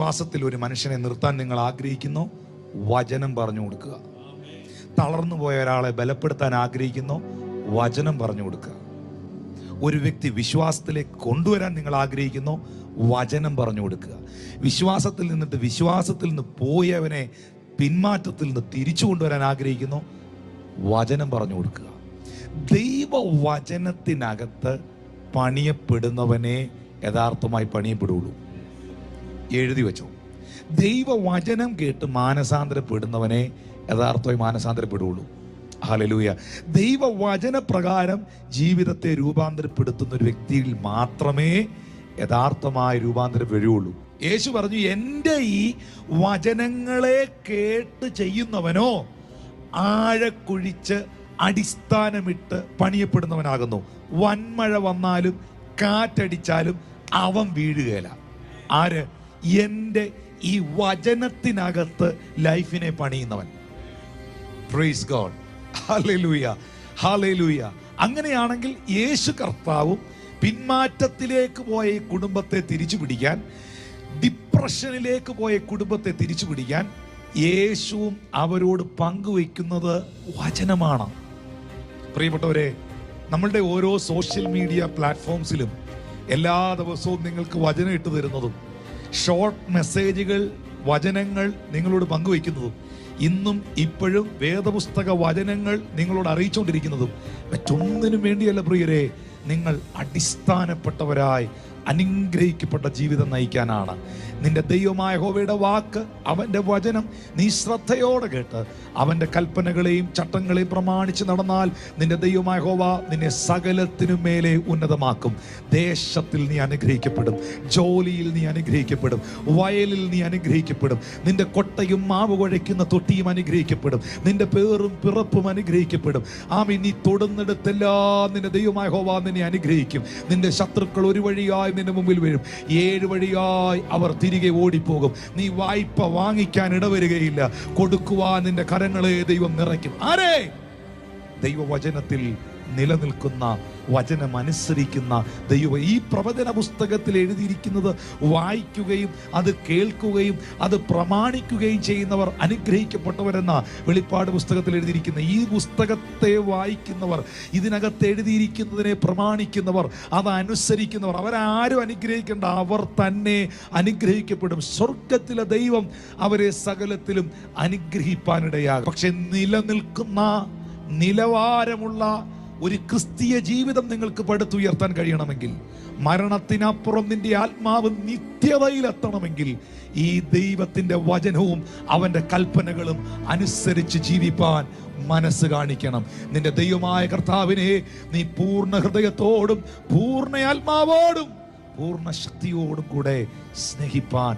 വിശ്വാസത്തിൽ ഒരു മനുഷ്യനെ നിർത്താൻ നിങ്ങൾ ആഗ്രഹിക്കുന്നു, വചനം പറഞ്ഞു കൊടുക്കുക. തളർന്നു പോയ ഒരാളെ ബലപ്പെടുത്താൻ ആഗ്രഹിക്കുന്നു, വചനം പറഞ്ഞു കൊടുക്കുക. ഒരു വ്യക്തി വിശ്വാസത്തിലേക്ക് കൊണ്ടുവരാൻ നിങ്ങൾ ആഗ്രഹിക്കുന്നു, വചനം പറഞ്ഞു കൊടുക്കുക. വിശ്വാസത്തിൽ നിന്ന് പോയവനെ പിന്മാറ്റത്തിൽ നിന്ന് തിരിച്ചു കൊണ്ടുവരാൻ ആഗ്രഹിക്കുന്നു, വചനം പറഞ്ഞു കൊടുക്കുക. ദൈവവചനത്തിനകത്ത് പണിയപ്പെടുന്നവനെ യഥാർത്ഥമായി പണിയപ്പെടുള്ളൂ. എഴുതി വെച്ചോ. ദൈവവചനം കേട്ട് മാനസാന്തരപ്പെടുന്നവനെ യഥാർത്ഥമായി മാനസാന്തരപ്പെടുള്ളൂ. ഹല്ലേലൂയ. ദൈവവചന പ്രകാരം ജീവിതത്തെ രൂപാന്തരപ്പെടുത്തുന്ന ഒരു വ്യക്തിയിൽ മാത്രമേ യഥാർത്ഥമായ രൂപാന്തരം വരികയുള്ളൂ. യേശു പറഞ്ഞു, എൻ്റെ ഈ വചനങ്ങളെ കേട്ട് ചെയ്യുന്നവനോ ആഴക്കുഴിച്ച് അടിസ്ഥാനമിട്ട് പണിയപ്പെടുന്നവനാകുന്നു. വൻമഴ വന്നാലും കാറ്റടിച്ചാലും അവൻ വീഴുകയില്ല. ആര്? എൻ്റെ ഈ വചനത്തിനകത്ത് ലൈഫിനെ പണിയുന്നവൻ. Praise God. Hallelujah, hallelujah. അങ്ങനെയാണെങ്കിൽ യേശു കർത്താവും പിന്മാറ്റത്തിലേക്ക് പോയ ഈ കുടുംബത്തെ തിരിച്ചു പിടിക്കാൻ, ഡിപ്രഷനിലേക്ക് പോയ കുടുംബത്തെ തിരിച്ചു പിടിക്കാൻ യേശുവും അവരോട് പങ്കുവയ്ക്കുന്നത് വചനമാണ്. പ്രിയപ്പെട്ടവരെ, നമ്മളുടെ ഓരോ സോഷ്യൽ മീഡിയ പ്ലാറ്റ്ഫോംസിലും എല്ലാ ദിവസവും നിങ്ങൾക്ക് വചനം ഇട്ട് തരുന്നതും ഷോർട്ട് മെസ്സേജുകൾ, വചനങ്ങൾ നിങ്ങളോട് പങ്കുവയ്ക്കുന്നതും ഇന്നും ഇപ്പോഴും വേദപുസ്തക വചനങ്ങൾ നിങ്ങളോട് അറിയിച്ചുകൊണ്ടിരിക്കുന്നതും മറ്റൊന്നിനും വേണ്ടിയല്ല പ്രിയരെ, നിങ്ങൾ അടിസ്ഥാനപ്പെട്ടവരായി അനുഗ്രഹിക്കപ്പെട്ട ജീവിതം നയിക്കാനാണ്. നിന്റെ ദൈവമായ യഹോവയുടെ വാക്ക്, അവൻ്റെ വചനം നീ ശ്രദ്ധയോടെ കേട്ട് അവൻ്റെ കൽപ്പനകളെയും ചട്ടങ്ങളെയും പ്രമാണിച്ച് നടന്നാൽ നിന്റെ ദൈവമായ യഹോവ നിന്നെ സകലത്തിനും മേലെ ഉന്നതമാക്കും. ദേശത്തിൽ നീ അനുഗ്രഹിക്കപ്പെടും, ജോലിയിൽ നീ അനുഗ്രഹിക്കപ്പെടും, വയലിൽ നീ അനുഗ്രഹിക്കപ്പെടും, നിന്റെ കൊട്ടയും മാവ് കുഴയ്ക്കുന്ന തൊട്ടിയും അനുഗ്രഹിക്കപ്പെടും, നിന്റെ പേറും പിറപ്പും അനുഗ്രഹിക്കപ്പെടും. ആമീൻ. നീ തൊടുന്നിടത്തെല്ലാം നിന്റെ ദൈവമായ യഹോവ നിന്നെ അനുഗ്രഹിക്കും. നിന്റെ ശത്രുക്കൾ ഒരു വഴിയായി നിന്റെ മുമ്പിൽ വീഴും, 7 വഴിയായി അവർ തിരികെ ഓടിപ്പോകും. നീ വായ്പ വാങ്ങിക്കാൻ ഇടവരുകയില്ല, കൊടുക്കുവാൻ നിന്റെ കരങ്ങളെ ദൈവം നിറയ്ക്കും. ആരേ? ദൈവവചനത്തിൽ നിലനിൽക്കുന്ന, വചനം അനുസരിക്കുന്ന ദൈവം. ഈ പ്രവചന പുസ്തകത്തിൽ എഴുതിയിരിക്കുന്നത് വായിക്കുകയും അത് കേൾക്കുകയും അത് പ്രമാണിക്കുകയും ചെയ്യുന്നവർ അനുഗ്രഹിക്കപ്പെട്ടവരെന്ന വെളിപ്പാട് പുസ്തകത്തിൽ എഴുതിയിരിക്കുന്ന ഈ പുസ്തകത്തെ വായിക്കുന്നവർ, ഇതിനകത്ത് എഴുതിയിരിക്കുന്നതിനെ പ്രമാണിക്കുന്നവർ, അത് അനുസരിക്കുന്നവർ, അവരാരും അനുഗ്രഹിക്കേണ്ട, അവർ തന്നെ അനുഗ്രഹിക്കപ്പെടും. സ്വർഗത്തിലെ ദൈവം അവരെ സകലത്തിലും അനുഗ്രഹിപ്പാനിടയാകും. പക്ഷെ നിലനിൽക്കുന്ന, നിലവാരമുള്ള ഒരു ക്രിസ്തീയ ജീവിതം നിങ്ങൾക്ക് പടുത്തുയർത്താൻ കഴിയണമെങ്കിൽ, മരണത്തിനപ്പുറം നിന്റെ ആത്മാവ് നിത്യതയിലെത്തണമെങ്കിൽ ഈ ദൈവത്തിൻ്റെ വചനവും അവൻ്റെ കൽപ്പനകളും അനുസരിച്ച് ജീവിപ്പാൻ മനസ്സ് കാണിക്കണം. നിന്റെ ദൈവമായ കർത്താവിനെ നീ പൂർണ്ണ ഹൃദയത്തോടും പൂർണ്ണ ആത്മാവോടും പൂർണ്ണ ശക്തിയോടും കൂടെ സ്നേഹിപ്പാൻ